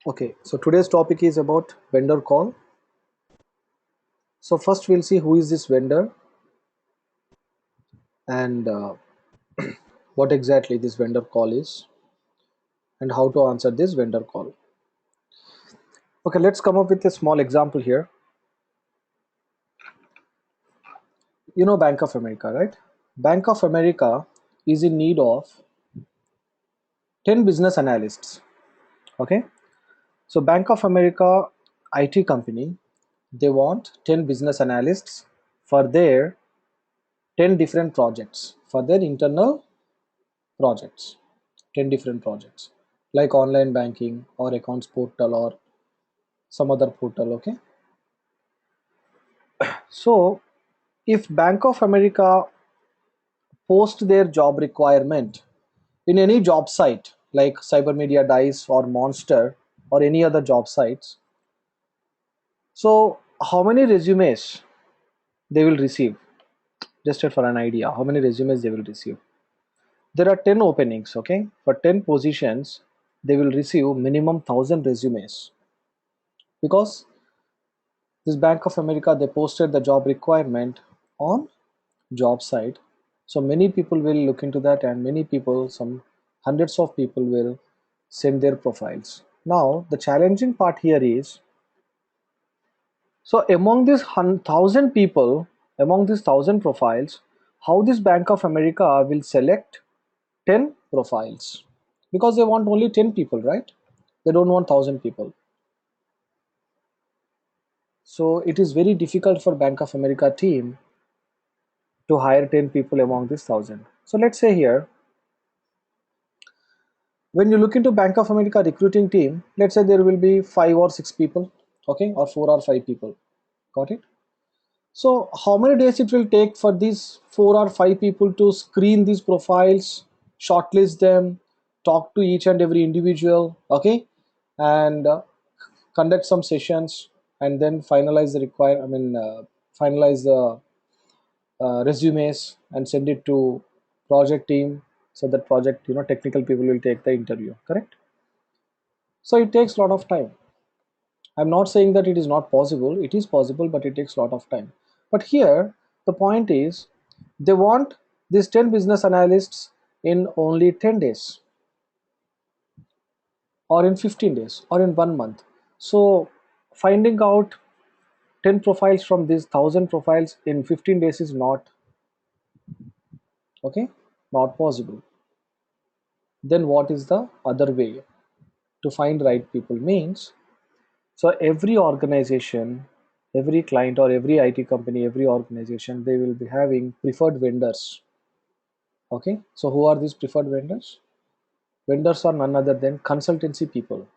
Okay, so today's topic is about vendor call. So first we'll see who is this vendor and what exactly this vendor call is and how to answer this vendor call. Okay, let's come up with a small example here. You know Bank of America, right? Bank of America is in need of 10 business analysts. Okay, so Bank of America IT company, they want 10 business analysts for their 10 different projects, for their internal projects. 10 different projects like online banking or accounts portal or some other portal. Okay, so if Bank of America post their job requirement in any job site like Cybermedia, Dice or Monster or any other job sites, so how many resumes they will receive? Just for an idea, how many resumes they will receive? There are 10 openings. Okay, for 10 positions they will receive minimum 1000 resumes, because this Bank of America, they posted the job requirement on job site. So many people will look into that, and many people, some hundreds of people will send their profiles. Now the challenging part here is, so among these 1000 people, among these 1000 profiles, how this Bank of America will select 10 profiles, because they want only 10 people, right? They don't want 1000 people. So it is very difficult for Bank of America team to hire 10 people among this 1000. So let's say here, when you look into Bank of America recruiting team, let's say there will be 5 or 6 people, okay, or 4 or 5 people. Got it? So how many days it will take for these 4 or 5 people to screen these profiles, shortlist them, talk to each and every individual, okay, and conduct some sessions, and then finalize the finalize the resumes and send it to project team, so that project, technical people will take the interview, correct? So it takes a lot of time. I'm not saying that it is not possible, it is possible, but it takes a lot of time. But here the point is, they want these 10 business analysts in only 10 days or in 15 days or in 1 month. So finding out 10 profiles from these 1000 profiles in 15 days is not, okay, not possible. Then what is the other way to find right people? Means, so every organization, every client or every IT company, every organization, they will be having preferred vendors. Okay, so who are these preferred vendors? Vendors are none other than consultancy people.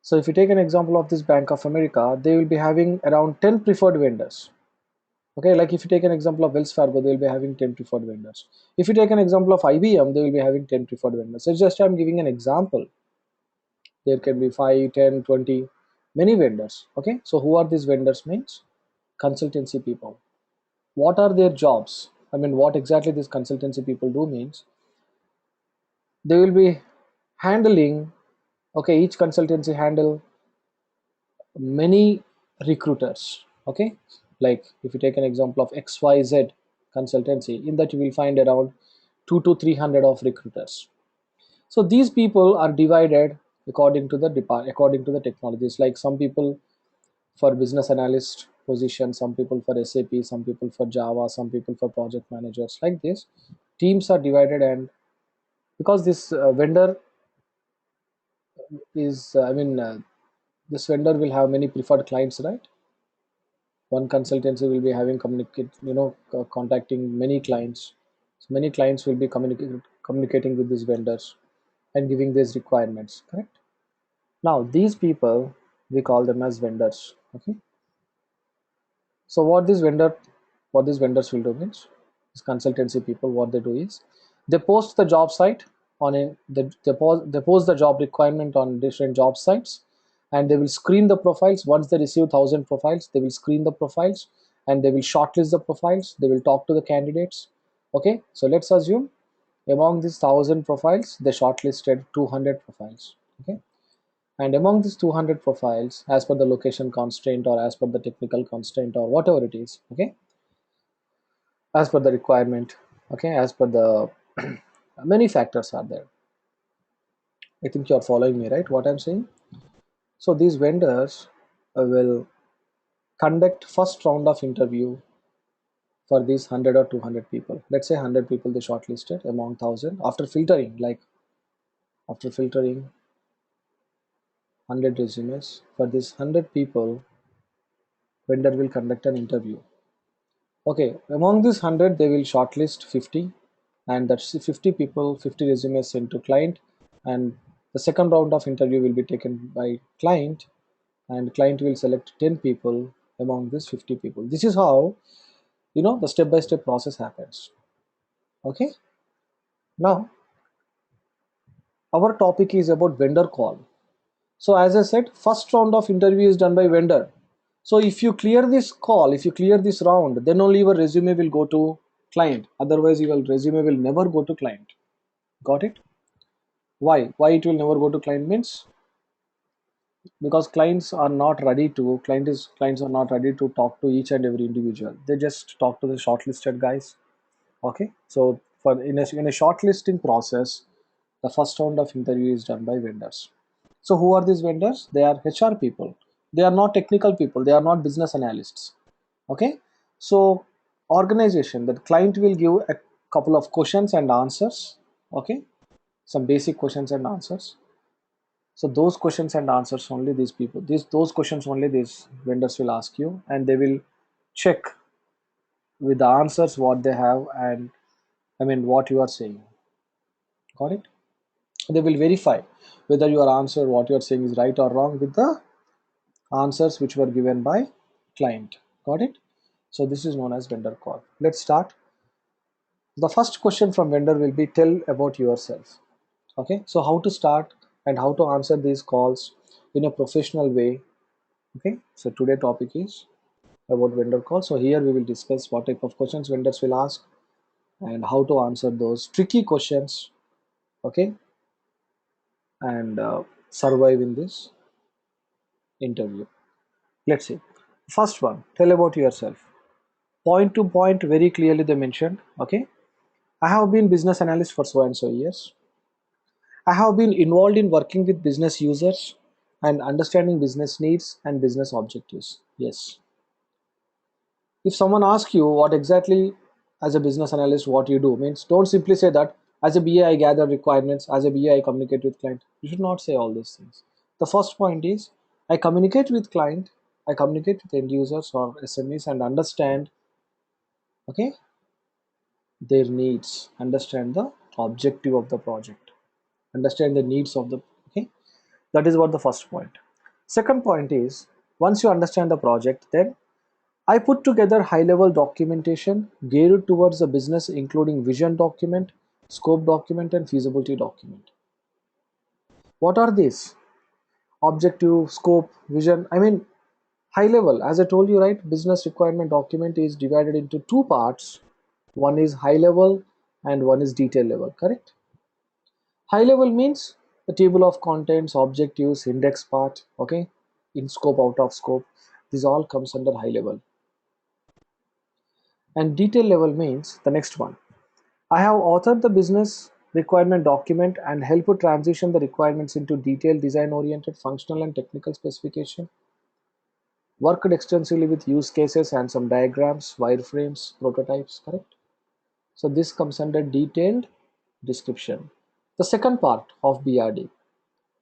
So if you take an example of this Bank of America, they will be having around 10 preferred vendors. Okay, like if you take an example of Wells Fargo, they will be having 10 preferred vendors. If you take an example of IBM, they will be having 10 preferred vendors. So just I'm giving an example. There can be 5, 10, 20, many vendors. Okay, so who are these vendors? Means consultancy people. What are their jobs? What exactly these consultancy people do means, they will be handling, okay, each consultancy handle many recruiters. Okay, like if you take an example of XYZ consultancy, in that you will find around 2 to 300 of recruiters. So these people are divided according to the according to the technologies. Like some people for business analyst position, some people for SAP, some people for Java, some people for project managers. Like this, teams are divided, and because this vendor is, this vendor will have many preferred clients, right? One consultancy will be having contacting many clients. So many clients will be communicating with these vendors and giving these requirements, correct? Now these people, we call them as vendors. Okay, so what these vendors will do means, these consultancy people, what they do is, they post the job site on they post the job requirement on different job sites, and they will screen the profiles. Once they receive 1000 profiles, they will screen the profiles, and they will shortlist the profiles, they will talk to the candidates. Okay, so let's assume among these 1000 profiles they shortlisted 200 profiles. Okay, And among these 200 profiles, as per the location constraint or as per the technical constraint or whatever it is, okay, as per the requirement, okay, as per the many factors are there. I think you're following me, right? What I'm saying. So these vendors will conduct first round of interview for these 100 or 200 people. Let's say 100 people they shortlisted among 1000 after filtering, like after filtering 100 resumes. For this 100 people, vendor will conduct an interview. Okay, among this 100 they will shortlist 50, and that's 50 people, 50 resumes sent to client, and the second round of interview will be taken by client, and client will select 10 people among these 50 people. This is how, the step by step process happens. Okay, now our topic is about vendor call. So as I said, first round of interview is done by vendor. So if you clear this call, if you clear this round, then only your resume will go to client. Otherwise your resume will never go to client. Got it? Why it will never go to client means, because clients are not ready to talk to each and every individual. They just talk to the shortlisted guys. Okay, so in a shortlisting process, the first round of interview is done by vendors. So who are these vendors? They are HR people. They are not technical people. They are not business analysts. Okay, so organization, that client will give a couple of questions and answers. Okay, some basic questions and answers. So those questions and answers only these people, those questions only these vendors will ask you, and they will check with the answers what they have, and I mean what you are saying. Got it? They will verify whether your answer, what you are saying, is right or wrong with the answers which were given by client. Got it? So this is known as vendor call. Let's start. The first question from vendor will be, tell about yourself. Okay, so how to start and how to answer these calls in a professional way. Okay, so today topic is about vendor call. So here we will discuss what type of questions vendors will ask and how to answer those tricky questions. Okay, and survive in this interview. Let's see. First one, tell about yourself. Point to point, very clearly they mentioned. Okay, I have been business analyst for so and so years. I have been involved in working with business users and understanding business needs and business objectives. Yes. If someone asks you what exactly, as a business analyst, what you do, means don't simply say that as a BA I gather requirements, as a BA I communicate with client. You should not say all these things. The first point is, I communicate with client, I communicate with end users or SMEs and understand, okay, their needs, understand the objective of the project, understand the needs of the, okay, that is what the first point. Second point is, once you understand the project, then I put together high-level documentation geared towards the business, including vision document, scope document, and feasibility document. What are these? Objective, scope, vision. I mean, high level. As I told you, right? Business requirement document is divided into two parts. One is high level and one is detail level. Correct? High level means the table of contents, objectives, index part. Okay, in scope, out of scope. This all comes under high level. And detail level means the next one. I have authored the business requirement document and helped transition the requirements into detailed design-oriented functional and technical specification. Worked extensively with use cases and some diagrams, wireframes, prototypes, correct? So this comes under detailed description. The second part of BRD,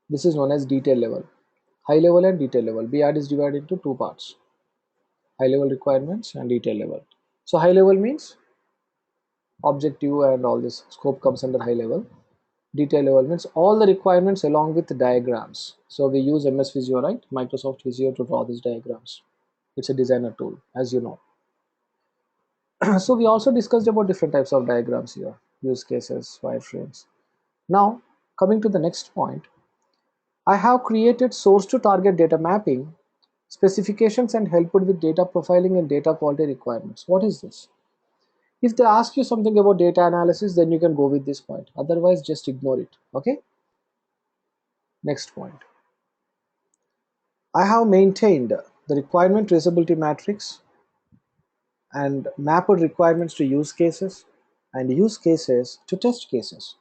this is known as detail level. High level and detail level. BRD is divided into two parts. High level requirements and detail level. So high level means objective and all this scope comes under high level. Detail level means all the requirements along with the diagrams. So we use MS Visio, right? Microsoft Visio to draw these diagrams. It's a designer tool, as you know. So we also discussed about different types of diagrams here, use cases, wireframes. Now, coming to the next point, I have created source to target data mapping, specifications and helped with data profiling and data quality requirements. What is this? If they ask you something about data analysis, then you can go with this point. Otherwise, just ignore it. Okay. Next point. I have maintained the requirement traceability matrix and mapped requirements to use cases and use cases to test cases.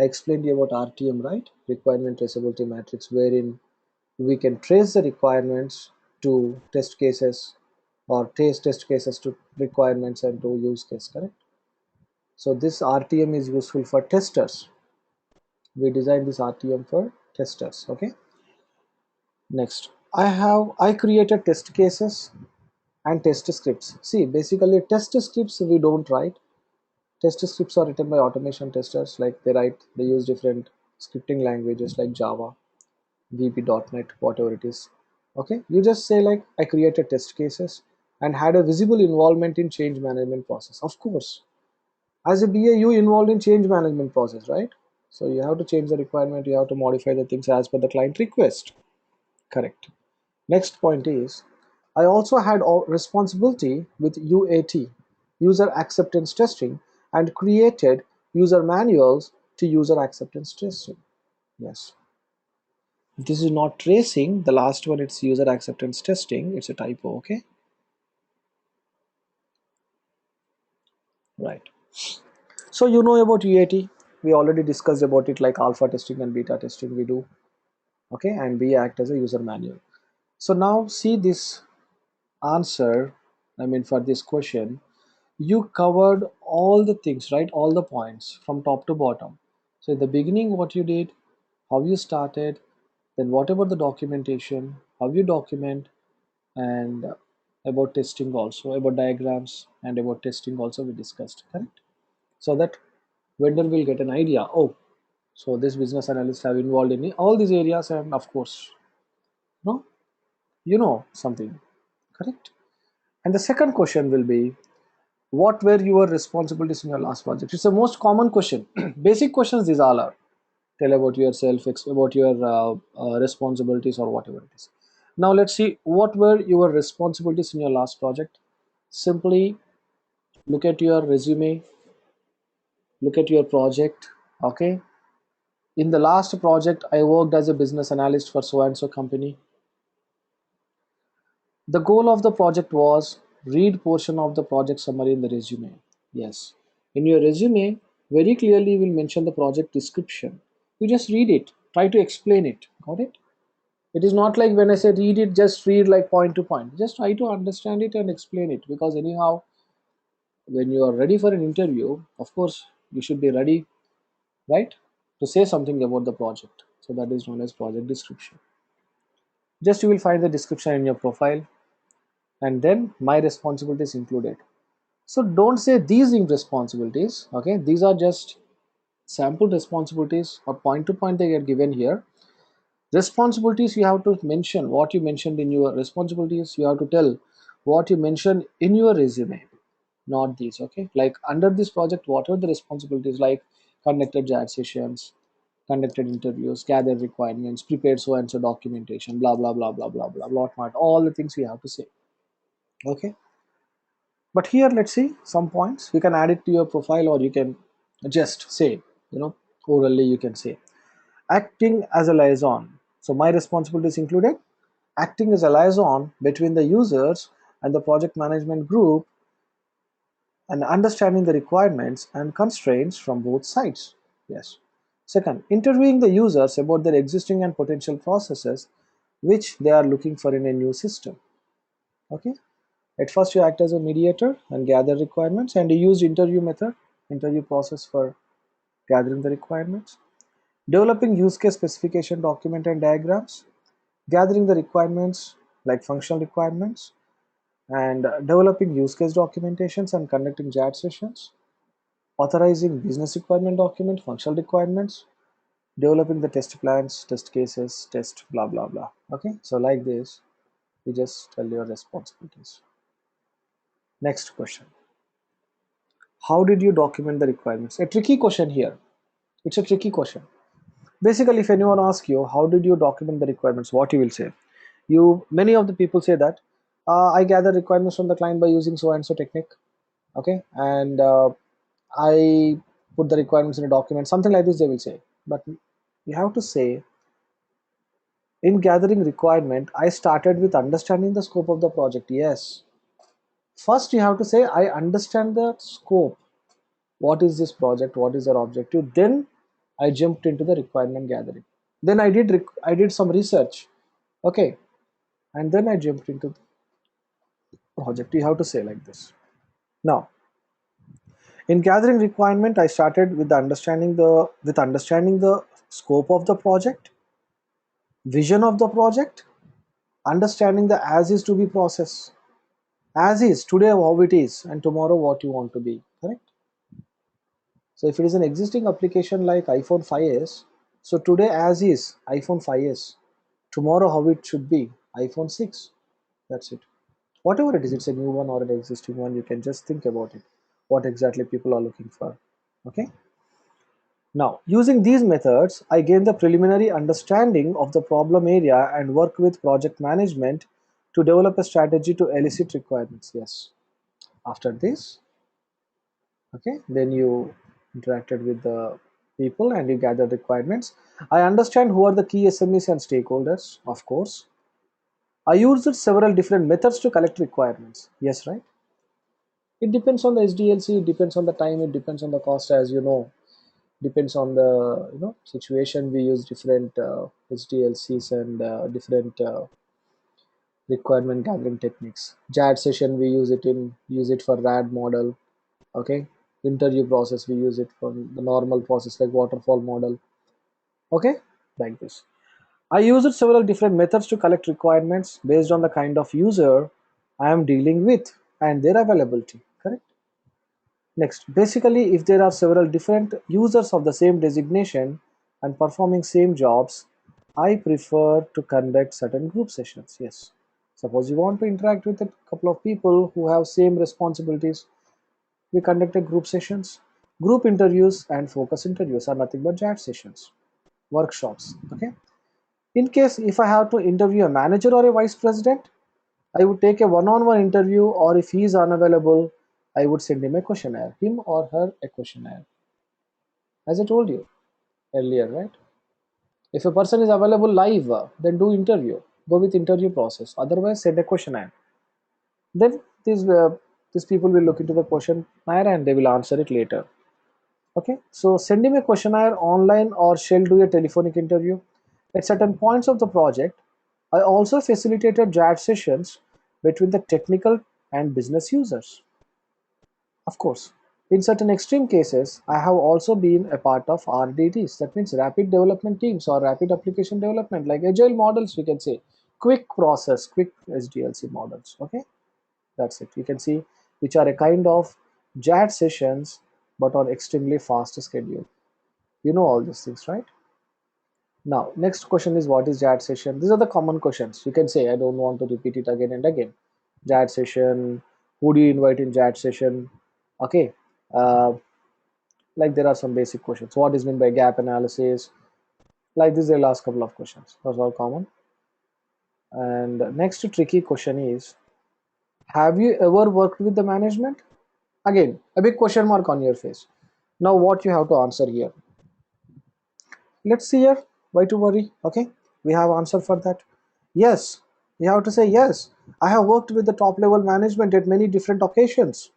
I explained to you about RTM, right? Requirement traceability matrix, wherein we can trace the requirements to test cases or trace test cases to requirements and to use case, correct? So this RTM is useful for testers. We designed this RTM for testers, okay? Next, I created test cases and test scripts. See, basically test scripts we don't write. Test scripts are written by automation testers, like they use different scripting languages like Java, VB.NET, whatever it is. Okay, you just say like I created test cases and had a visible involvement in change management process. Of course, as a BA, you involved in change management process, right? So you have to change the requirement, you have to modify the things as per the client request. Correct. Next point is, I also had responsibility with UAT, user acceptance testing, and created user manuals to user acceptance testing. Yes. This is not tracing. The last one, it's user acceptance testing. It's a typo, okay? Right. So you know about UAT. We already discussed about it, like alpha testing and beta testing we do. Okay, and we act as a user manual. So now see this answer, I mean for this question, you covered all the things, right? All the points from top to bottom. So in the beginning, what you did, how you started, then what about the documentation, how you document, and about testing also, about diagrams and about testing also we discussed, correct? So that vendor will get an idea, oh, so this business analysts have involved in all these areas, and of course, no, you know something, correct? And the second question will be, what were your responsibilities in your last project? It's the most common question. Basic questions these all are. Tell about yourself, about your responsibilities or whatever it is. Now let's see, what were your responsibilities in your last project? Simply look at your resume, look at your project, okay? In the last project, I worked as a business analyst for so and so company. The goal of the project was read portion of the project summary in the resume. Yes. In your resume, very clearly you will mention the project description. You just read it. Try to explain it. Got it? It is not like when I say read it, just read like point to point. Just try to understand it and explain it. Because anyhow, when you are ready for an interview, of course, you should be ready, right? To say something about the project. So that is known as project description. Just you will find the description in your profile, and then my responsibilities included. So don't say these responsibilities, okay? These are just sample responsibilities or point to point they are given here. Responsibilities, you have to mention what you mentioned in your responsibilities. You have to tell what you mentioned in your resume, not these, okay? Like under this project, what are the responsibilities, like conducted chat sessions, conducted interviews, gathered requirements, prepared so and so documentation, blah blah blah blah blah blah blah, not all the things we have to say, okay? But here, let's see some points. You can add it to your profile, or you can just say, orally you can say. Acting as a liaison. So my responsibilities included acting as a liaison between the users and the project management group and understanding the requirements and constraints from both sides. Yes. Second, interviewing the users about their existing and potential processes which they are looking for in a new system. Okay. At first, you act as a mediator and gather requirements, and you use interview process for gathering the requirements. Developing use case specification document and diagrams, gathering the requirements like functional requirements, and developing use case documentations and conducting chat sessions, authorizing business requirement document, functional requirements, developing the test plans, test cases, test blah blah blah. Okay, so like this, you just tell your responsibilities. Next question. How did you document the requirements? A tricky question here. It's a tricky question. Basically, if anyone asks you, how did you document the requirements? What you will say? Many of the people say that I gather requirements from the client by using so and so technique. Okay, and I put the requirements in a document. Something like this they will say. But you have to say In gathering requirement, I started with understanding the scope of the project. Yes. First, you have to say, I understand the scope. What is this project? What is their objective? Then I jumped into the requirement gathering. Then I did some research. Okay. And then I jumped into the project. You have to say like this. Now, in gathering requirement, I started with understanding the scope of the project, vision of the project, understanding the as is to be process. As is today how it is and tomorrow what you want to be, correct? So if it is an existing application like iPhone 5s, so today as is iPhone 5s, tomorrow how it should be iPhone 6. That's it. Whatever it is, it's a new one or an existing one, you can just think about it, what exactly people are looking for. Okay. Now, using these methods, I gain the preliminary understanding of the problem area and work with project management to develop a strategy to elicit requirements. Yes. After this, okay, then you interacted with the people and you gathered requirements. I understand who are the key SMEs and stakeholders, of course. I used several different methods to collect requirements. Yes, right? It depends on the SDLC, it depends on the time, it depends on the cost, as you know. Depends on the situation. We use different SDLCs and different requirement gathering techniques. JAD session we use it for RAD model. Okay, interview process we use it for the normal process like waterfall model. Okay, like this. I used several different methods to collect requirements based on the kind of user I am dealing with and their availability. Correct. Next, basically, if there are several different users of the same designation and performing same jobs, I prefer to conduct certain group sessions. Yes. Suppose you want to interact with a couple of people who have same responsibilities, we conducted group sessions. Group interviews and focus interviews are nothing but chat sessions, workshops. Okay. In case if I have to interview a manager or a vice president, I would take a one-on-one interview, or if he is unavailable, I would send him a questionnaire, him or her a questionnaire. As I told you earlier, right? If a person is available live, then do interview. Go with interview process. Otherwise, send a questionnaire. Then these people will look into the questionnaire and they will answer it later. Okay, so send him a questionnaire online or shall do a telephonic interview. At certain points of the project, I also facilitated chat sessions between the technical and business users. Of course, in certain extreme cases, I have also been a part of RDTs. That means rapid development teams or rapid application development, like agile models. We can say quick process, quick SDLC models. Okay, that's it. You can see which are a kind of chat sessions, but on extremely fast schedule. You know all these things, right? Now, next question is what is JAD session? These are the common questions. You can say, I don't want to repeat it again and again. JAD session, who do you invite in JAD session? Okay, uh, like there are some basic questions. What is meant by gap analysis? Like this, the last couple of questions. Those are common. And next tricky question is, have you ever worked with the management? Again, a big question mark on your face. Now, what you have to answer here? Let's see here. Why to worry? Okay, we have answer for that. Yes, you have to say yes. I have worked with the top level management at many different occasions.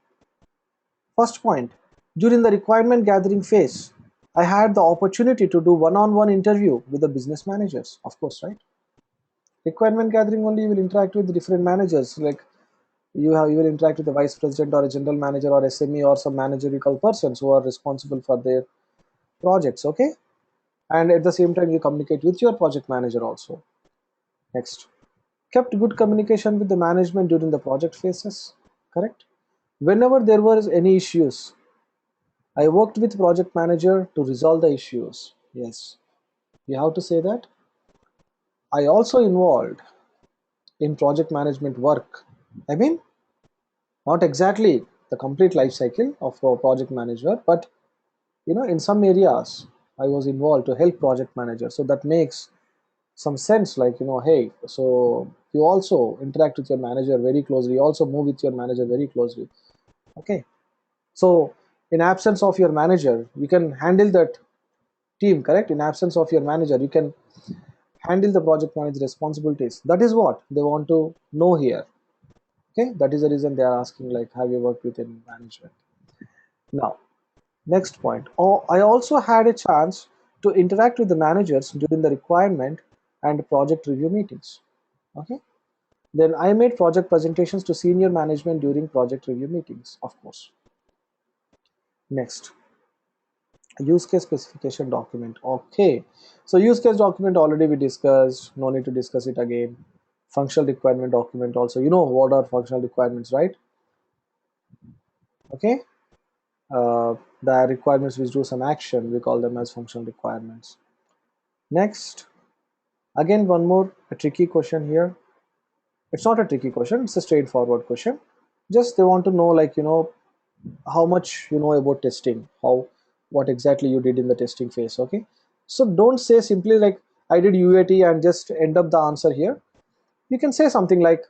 First point, during the requirement gathering phase, I had the opportunity to do one-on-one interview with the business managers. Of course, right? Requirement gathering only you will interact with different managers. Like you will interact with the vice president or a general manager or SME or some managerial persons who are responsible for their projects. Okay, and at the same time you communicate with your project manager also. Next, kept good communication with the management during the project phases. Correct. Whenever there was any issues, I worked with project manager to resolve the issues. Yes, you have to say that. I also involved in project management work. I mean, not exactly the complete life cycle of a project manager, but in some areas I was involved to help project manager. So that makes some sense, like, hey, so you also interact with your manager very closely, you also move with your manager very closely. Okay, so in absence of your manager, you can handle that team, correct? In absence of your manager, you can handle the project manager responsibilities. That is what they want to know here. Okay, that is the reason they are asking, like, have you worked within management? Now, next point. Oh, I also had a chance to interact with the managers during the requirement and project review meetings. Okay, then I made project presentations to senior management during project review meetings, of course. Next, use case specification document. Okay, so use case document already we discussed, no need to discuss it again. Functional requirement document also, you know what are functional requirements, right? Okay, uh, the requirements which do some action, we call them as functional requirements. Next, again one more a tricky question here. It's not a tricky question, it's a straightforward question. Just they want to know, like, how much you know about testing, how what exactly you did in the testing phase. Okay, so don't say simply like I did UAT and just end up the answer here. You can say something like,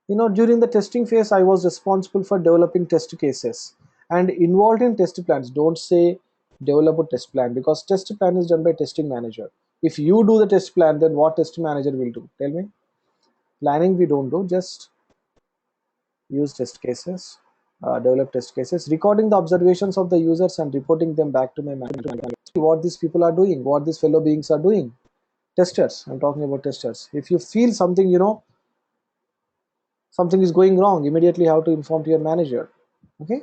during the testing phase I was responsible for developing test cases and involved in test plans. Don't say develop a test plan, because test plan is done by testing manager. If you do the test plan, then what test manager will do? Tell me. Planning we don't do, just use test cases, develop test cases, recording the observations of the users and reporting them back to my manager. What these people are doing, what these fellow beings are doing. Testers, I'm talking about testers. If you feel something, something is going wrong, immediately have to inform to your manager. Okay,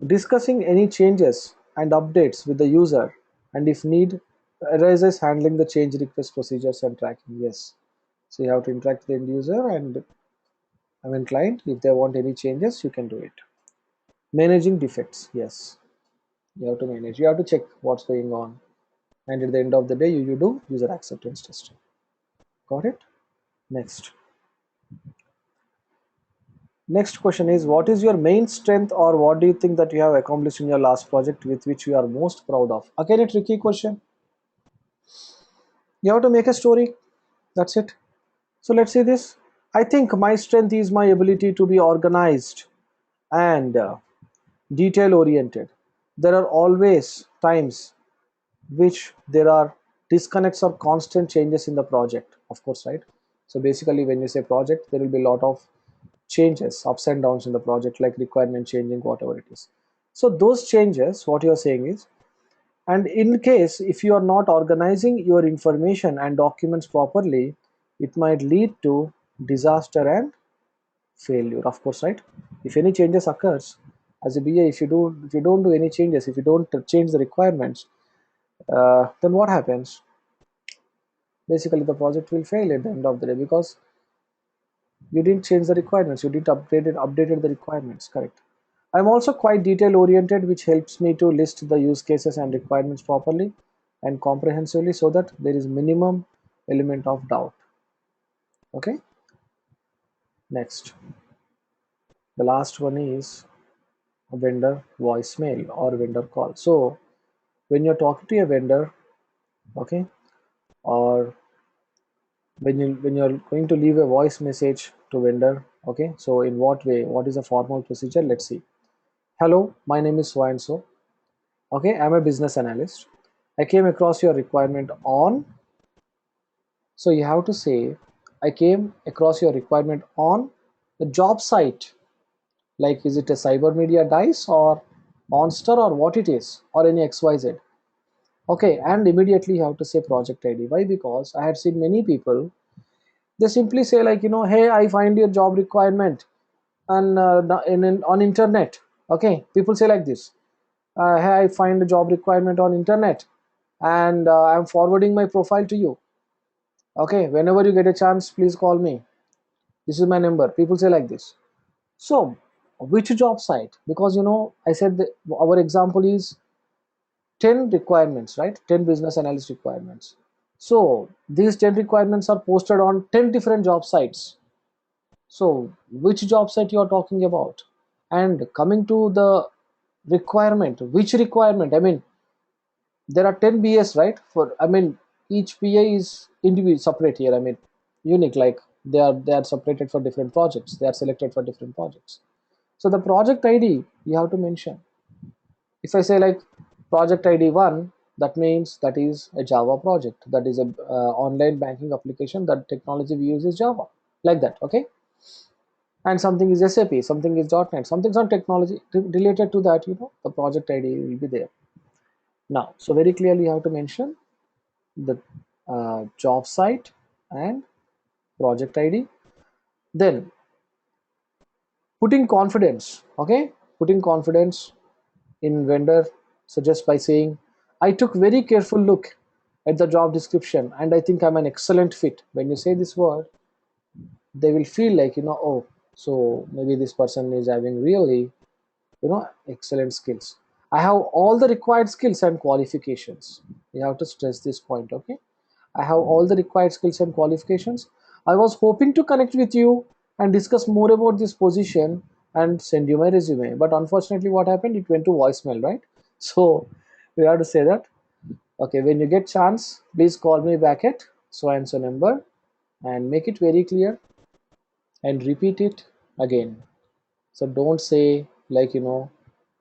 discussing any changes and updates with the user, and if need arises, handling the change request procedures and tracking. Yes, so you have to interact with the end user and client. If they want any changes, you can do it. Managing defects. Yes, you have to manage, you have to check what's going on, and at the end of the day you do user acceptance testing. Got it? Next, next question is, what is your main strength, or what do you think that you have accomplished in your last project with which you are most proud of? Again, a tricky question. You have to make a story. That's it. So let's see this. I think my strength is my ability to be organized and detail oriented. There are always times which there are disconnects or constant changes in the project, of course, right? So basically when you say project, there will be a lot of changes, ups and downs in the project, like requirement changing, whatever it is. So those changes, what you're saying is, and in case if you are not organizing your information and documents properly, it might lead to disaster and failure, of course, right? If any changes occurs as a BA, if you don't do any changes, if you don't change the requirements, then what happens? Basically the project will fail at the end of the day, because you didn't change the requirements, you didn't updated the requirements. Correct. I'm also quite detail oriented, which helps me to list the use cases and requirements properly and comprehensively, so that there is minimum element of doubt. Okay, next, the last one is a vendor voicemail or vendor call. So when you're talking to a vendor, okay, or when you're going to leave a voice message to vendor, okay, so in what way, what is the formal procedure? Let's see. Hello, my name is so and so. Okay, I'm a business analyst. I came across your requirement on, so you have to say, I came across your requirement on the job site. Like, is it a cyber media dice or monster, or what it is, or any xyz. Okay, and immediately you have to say project ID. Why? Because I had seen many people, they simply say, like, hey, I find your job requirement on on internet. Okay, people say like this, hey, I find a job requirement on internet, and I'm forwarding my profile to you. Okay, whenever you get a chance, please call me, this is my number. People say like this. So which job site? Because I said that our example is 10 requirements, right? 10 business analyst requirements. So these 10 requirements are posted on 10 different job sites. So which job site you are talking about? And coming to the requirement, which requirement? I mean, there are 10 BS, right? For, I mean, each PA is individual, separate here. I mean, unique, like they are separated for different projects. They are selected for different projects. So the project ID you have to mention. If I say like project ID 1, That means that is a Java project. That is a online banking application. That technology we use is Java, like that. Okay, and something is SAP, something is .NET, something's on technology related to that. The project ID will be there. Now, so very clearly you have to mention the job site and project ID. Then putting confidence. Okay, putting confidence in vendor suggest by saying, I took very careful look at the job description and I think I'm an excellent fit. When you say this word, they will feel like, oh, so maybe this person is having really, excellent skills. I have all the required skills and qualifications. You have to stress this point. Okay, I have all the required skills and qualifications. I was hoping to connect with you and discuss more about this position and send you my resume. But unfortunately, what happened? It went to voicemail, right? So we have to say that. Okay, when you get chance, please call me back at so and so number and make it very clear and repeat it again. So don't say like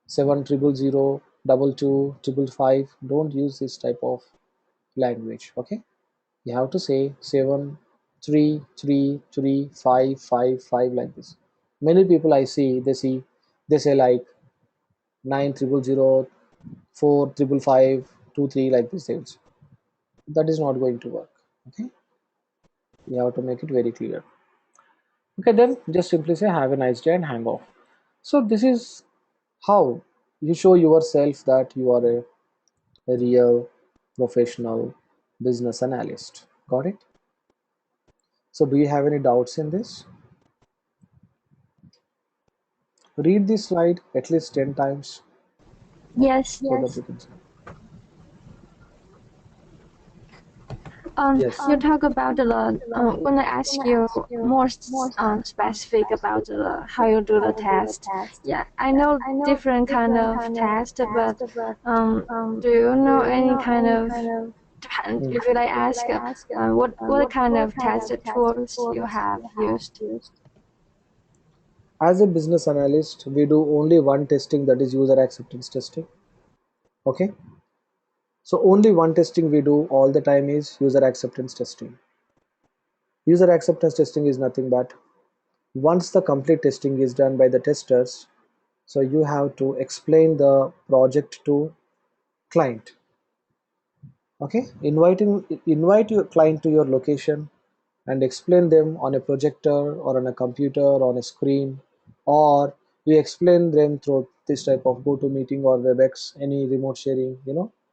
7 0 0 2 2 5 5. Don't use this type of language. Okay, you have to say 7 3 3 3 5 5 5 like this. Many people I see, they say like 9 0 0 4 5 5 2 3 like this. That is not going to work. Okay, you have to make it very clear. Okay, then just simply say have a nice day and hang off. So this is how you show yourself that you are a real professional business analyst. Got it? So do you have any doubts in this? Read this slide at least 10 times Yes. so that you can see. You Yes. talk about the when I ask you more specific about how you do the test. Yeah, I know different kind of test, but do you know any kind of depend Mm. if I ask what kind of test tools you have used? As a business analyst, we do only one testing, that is user acceptance testing. Okay. So only one testing we do all the time is user acceptance testing. User acceptance testing is nothing but once the complete testing is done by the testers, so you have to explain the project to client. Okay, invite your client to your location and explain them on a projector or on a computer or on a screen, or you explain them through this type of GoToMeeting or WebEx, any remote sharing,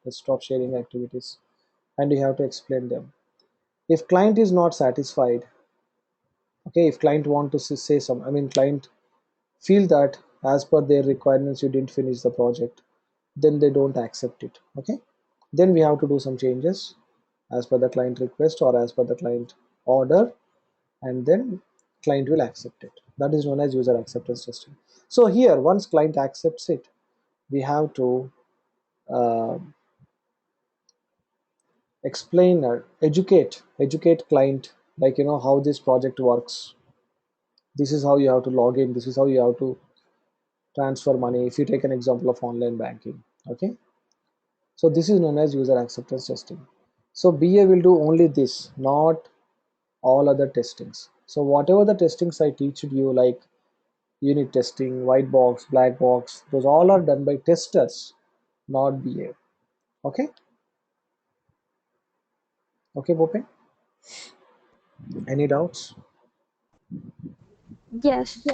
desktop sharing activities, and you have to explain them. If client is not satisfied, okay, if client want to say some, I mean client feel that as per their requirements you didn't finish the project, then they don't accept it. Okay, then we have to do some changes as per the client request or as per the client order, and then client will accept it. That is known as user acceptance testing. So here once client accepts it, we have to uh, explain or educate client, like how this project works. This is how you have to log in, this is how you have to transfer money, if you take an example of online banking. Okay, so this is known as user acceptance testing. So BA will do only this, not all other testings. So whatever the testings I teach you, like unit testing, white box, black box, those all are done by testers, not BA. Okay. Okay, Bhupin, any doubts? Yes.